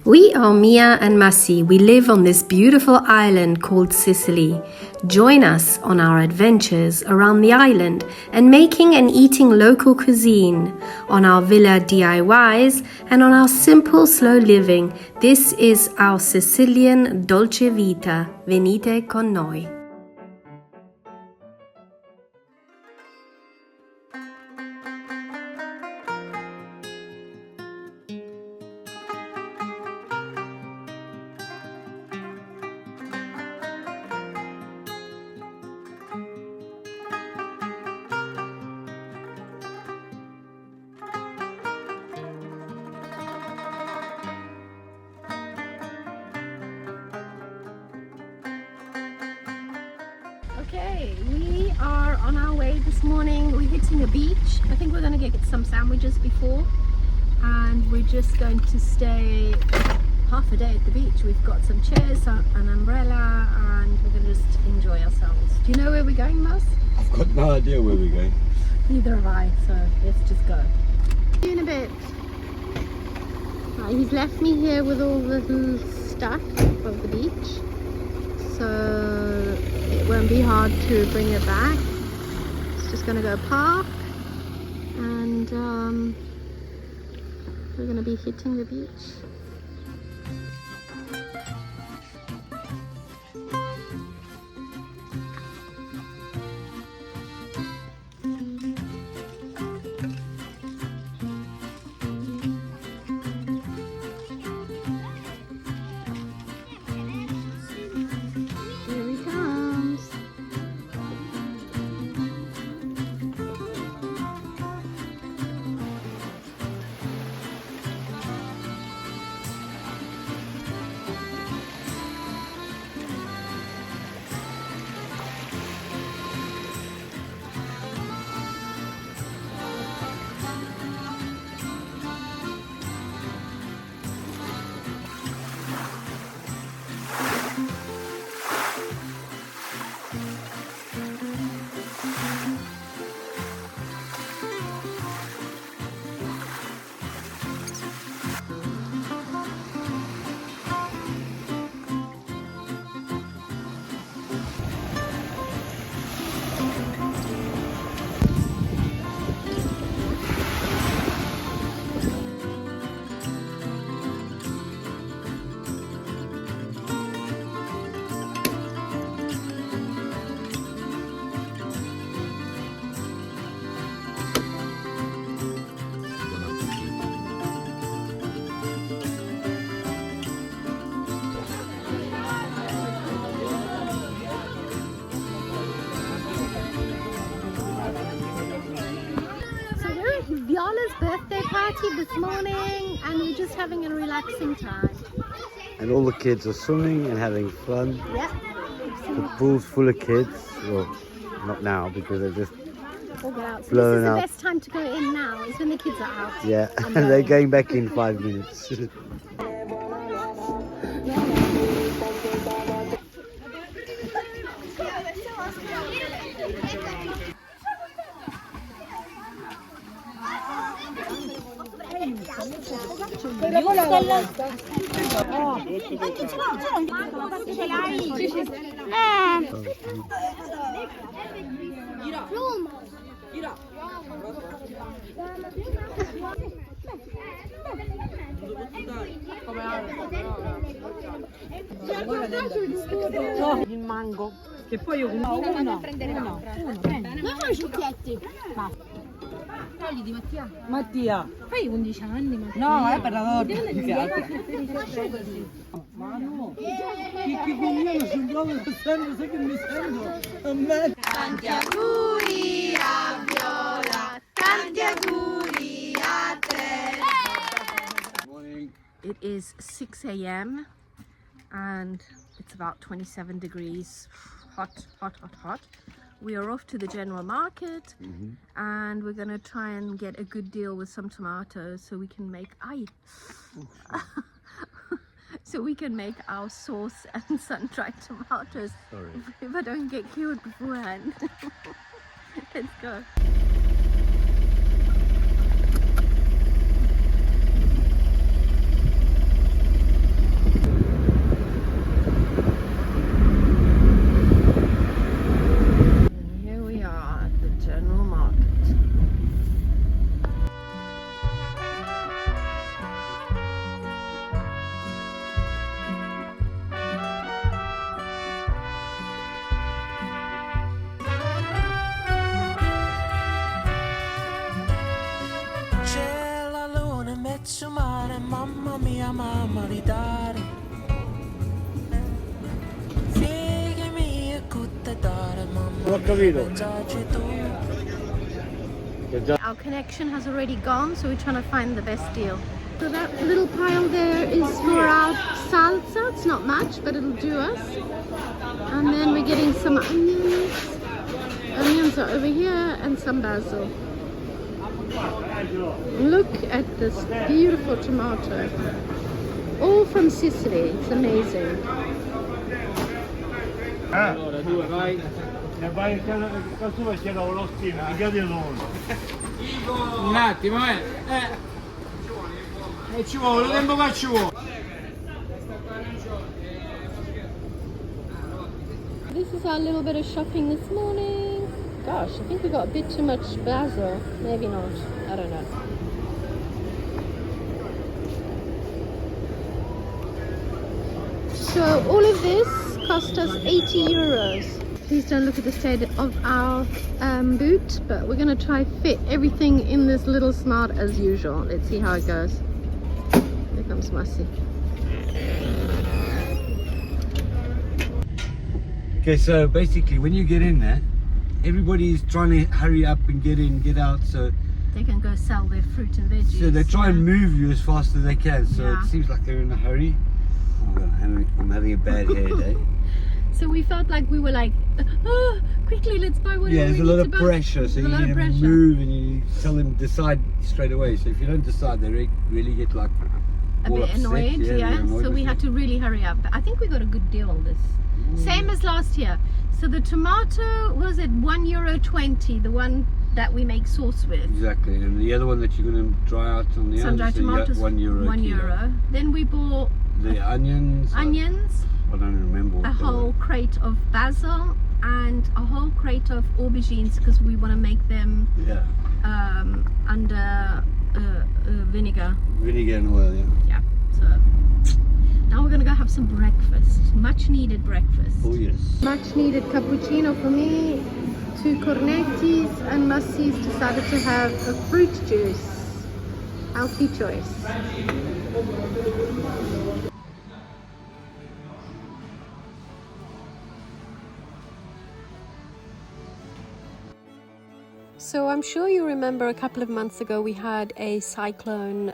We are Mia and Massi. We live on this beautiful island called Sicily. Join us on our adventures around the island and making and eating local cuisine, on our villa D.I.Ys and on our simple, slow living. This is our Sicilian Dolce vita. Venite con noi. Okay, we are on our way this morning. We're hitting a beach. I think we're going to get some sandwiches before, and we're just going to stay half a day at the beach. We've got some chairs, an umbrella, and we're going to just enjoy ourselves. Do you know where we're going, Mas? I've got no idea where we're going. Neither have I, so let's just go. See you in a bit. Right, he's left me here with all the stuff of the beach, so it won't be hard to bring it back. It's just gonna go park, and we're gonna be hitting the beach. Viola's birthday party this morning, and we're just having a relaxing time. And all the kids are swimming and having fun. Yep. The pool's full of kids. Well, not now because they're just All get out. So blowing this is the up. best time to go in now, is when the kids are out. Yeah, and they're going back in 5 minutes. Il mango, che poi io uno. Non fai i succhietti. Togli di Mattia. Mattia. Fai 11 anni, Mattia. No, per la torta. Ma no, che con io non provo sempre, sai che mi sento a me. Tanti auguri a Viola, tanti auguri a te. Morning. It is 6 a.m. and it's about 27 degrees. Hot, hot, hot, hot. We are off to the general market, and we're going to try and get a good deal with some tomatoes so we can make so we can make our sauce and sun-dried tomatoes. Sorry. If I don't get killed beforehand. Let's go. chiama a maritare. Seguimi e cuttare, mamma. Non ho capito. Our connection has already gone, so we're trying to find the best deal. So that little pile there is for our salsa. It's not much, but it'll do us. And then we're getting some onions. Onions are over here, and some basil. Look at this beautiful tomato. All from Sicily. It's amazing. Allora tu vai e vai in casa tua e chiedo lo stile, mi chiedi loro. Un attimo, e ci vuole, lo tempo che ci vuole. This is our little bit of shopping this morning. Gosh, I think we got a bit too much basil. Maybe not. I don't know. So all of this cost us 80 euros. Please don't look at the state of our boot, but we're going to try fit everything in this little smart as usual. Let's see how it goes. Here comes Massi. Okay, so basically when you get in there, everybody's trying to hurry up and get in, get out, so They can go sell their fruit and veggies. they try and move you as fast as they can, so Yeah. it seems like they're in a hurry. Oh, I'm having a bad hair day. So we felt like we were like, oh, quickly, let's buy whatever Yeah, there's we a lot need of to buy. pressure, so There's you a lot need of to pressure. move and you tell them decide straight away. So if you don't decide, they really get like A all bit upset. annoyed, they're yeah. annoyed So with we you. had to really hurry up. But I think we got a good deal on this. Same as last year. So the tomato was at €1.20, the one that we make sauce with. Exactly, and the other one that you're going to dry out on the Sun-dried so you get tomatoes, €1 €1. kilo. Then we bought The onions. onions, I don't remember. What a whole crate of basil, and a whole crate of aubergines because we want to make them Yeah, under vinegar. vinegar and oil. Yeah. Yeah. So now we're gonna go have some breakfast. Much needed breakfast. Oh yes. Much needed cappuccino for me. 2 cornettis, and Massi's decided to have a fruit juice. Healthy choice. So I'm sure you remember a couple of months ago we had a cyclone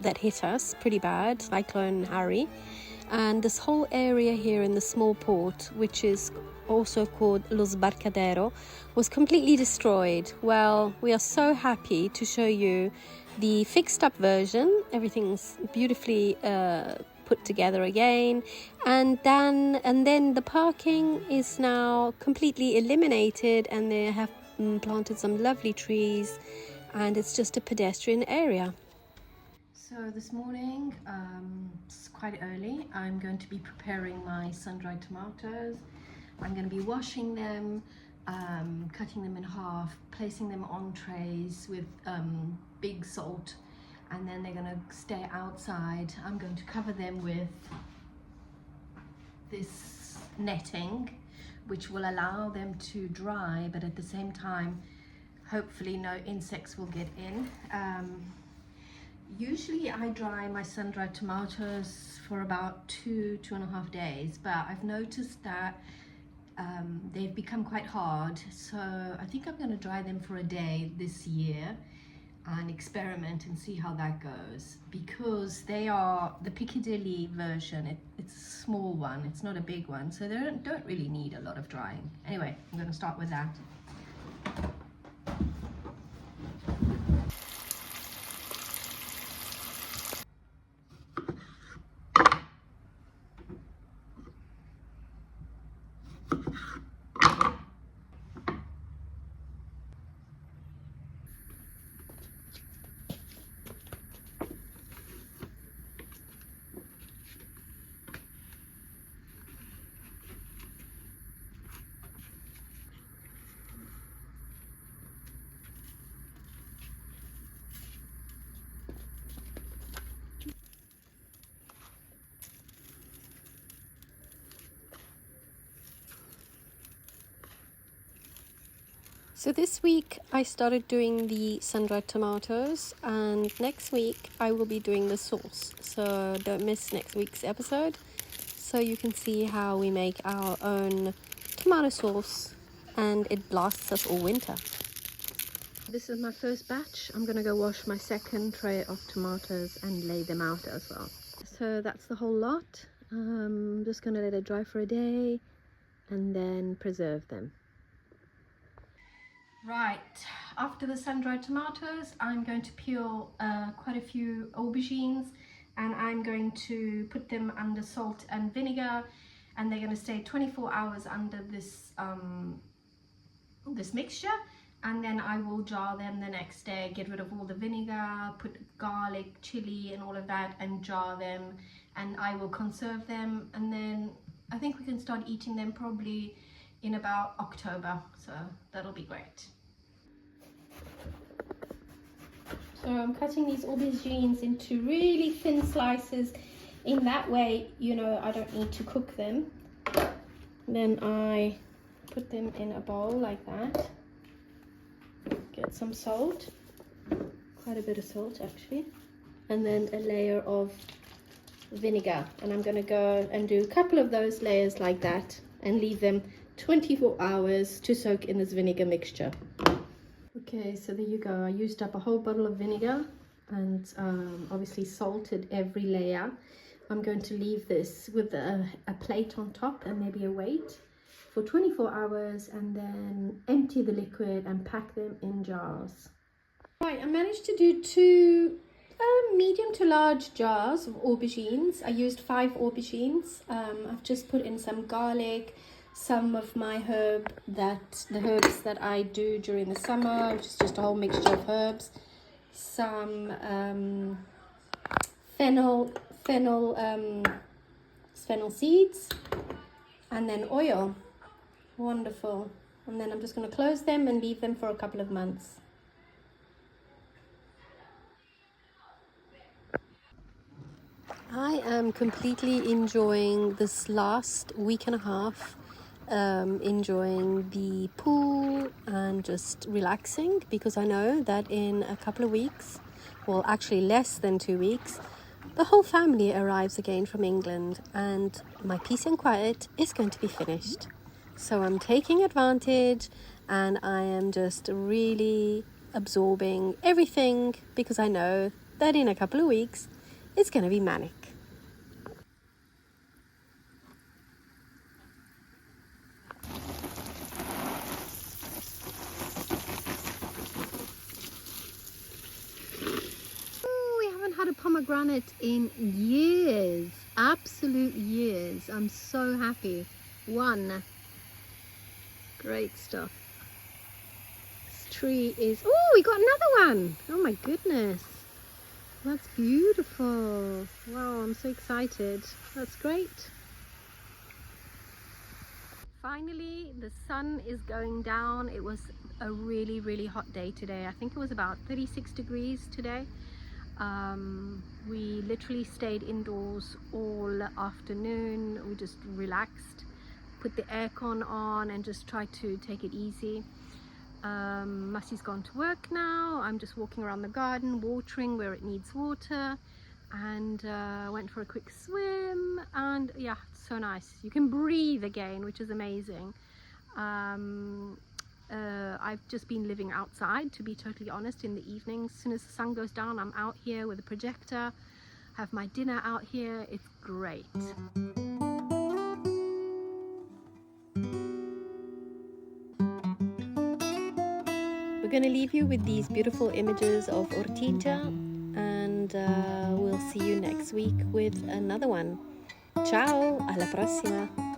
that hit us pretty bad, Cyclone Harry. And this whole area here in the small port, which is also called Lo Sbarcadero, was completely destroyed. Well, we are so happy to show you the fixed up version. Everything's beautifully put together again, and then the parking is now completely eliminated, and they have planted some lovely trees, and it's just a pedestrian area. So this morning, it's quite early. I'm going to be preparing my sun-dried tomatoes. I'm going to be washing them, cutting them in half, placing them on trays with big salt, and then they're going to stay outside. I'm going to cover them with this netting, which will allow them to dry, but at the same time, hopefully no insects will get in. Usually I dry my sun-dried tomatoes for about 2.5 days, but I've noticed that they've become quite hard, so I think I'm going to dry them for a day this year and experiment and see how that goes, because they are the Piccadilly version. It's a small one, it's not a big one, so they don't really need a lot of drying. Anyway, I'm going to start with that. So this week I started doing the sun-dried tomatoes, and next week I will be doing the sauce. So don't miss next week's episode, so you can see how we make our own tomato sauce, and it lasts us all winter. This is my first batch. I'm gonna go wash my second tray of tomatoes and lay them out as well. So that's the whole lot. I'm just gonna let it dry for a day and then preserve them. Right, after the sun-dried tomatoes, I'm going to peel quite a few aubergines, and I'm going to put them under salt and vinegar, and they're going to stay 24 hours under this this mixture, and then I will jar them the next day, get rid of all the vinegar, put garlic, chili and all of that, and jar them, and I will conserve them, and then I think we can start eating them probably in about October, so that'll be great. So I'm cutting these aubergines into really thin slices. In that way, you know, I don't need to cook them. Then I put them in a bowl like that. Get some salt, quite a bit of salt actually, and then a layer of vinegar. And I'm going to go and do a couple of those layers like that and leave them 24 hours to soak in this vinegar mixture. Okay, so there you go. I used up a whole bottle of vinegar and obviously salted every layer. I'm going to leave this with a plate on top and maybe a weight for 24 hours, and then empty the liquid and pack them in jars. Right, I managed to do 2 medium to large jars of aubergines. I used 5 aubergines. I've just put in some garlic, some of my the herbs that I do during the summer, which is just a whole mixture of herbs, some fennel seeds, and then oil. Wonderful. And then I'm just going to close them and leave them for a couple of months. I am completely enjoying this last week and a half, enjoying the pool and just relaxing, because I know that in a couple of weeks, well actually less than 2 weeks, the whole family arrives again from England and my peace and quiet is going to be finished. So I'm taking advantage and I am just really absorbing everything, because I know that in a couple of weeks it's going to be manic. Had a pomegranate in years, absolute years. I'm so happy. 1. Great stuff. This tree is, oh, we got another one. Oh my goodness, that's beautiful. Wow, I'm so excited. That's great. Finally, the sun is going down. It was a really hot day today. I think it was about 36 degrees today. We literally stayed indoors all afternoon. We just relaxed, put the aircon on and just tried to take it easy. Massi's gone to work now. I'm just walking around the garden, watering where it needs water, and went for a quick swim, and yeah, it's so nice. You can breathe again, which is amazing. I've just been living outside, to be totally honest. In the evenings, as soon as the sun goes down, I'm out here with a projector, have my dinner out here. It's great. We're going to leave you with these beautiful images of Ortigia, and we'll see you next week with another one. Ciao, alla prossima!